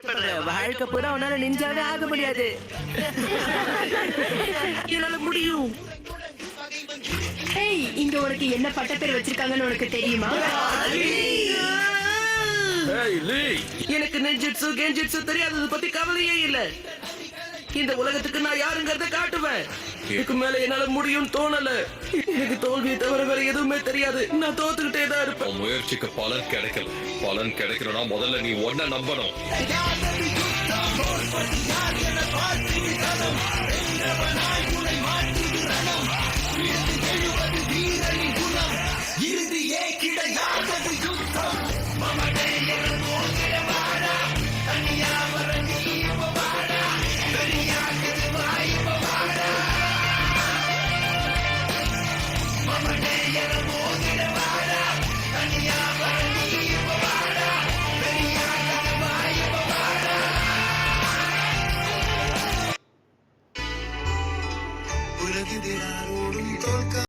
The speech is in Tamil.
வாழ்க்கை பூரா உன்னால நிஞ்சாவே ஆக முடியாது. என்னால முடியும். ஏய், இங்க உனக்கு என்ன பட்டப்பேர் வச்சிருக்காங்கன்னு உனக்கு தெரியுமா? எனக்கு நெஞ்சிட்சு கெஞ்சிட்சு தெரியாதது பத்தி கவலையே இல்ல. இந்த உலகத்துக்கு நான் யாருங்கிறத காட்டுவேன். இதுக்கு மேல என்னால முடியும் தோணல. எனக்கு தோல்வியை தவிர வேற எதுவுமே தெரியாது. நான் தோத்துக்கிட்டே தான் இருப்பேன். முயற்சிக்கு பலன் கிடைக்கல. பலன் கிடைக்கணும்னா முதல்ல நீ ஒன்ன நம்பணும். உலகிதிராரோடும் தோல்க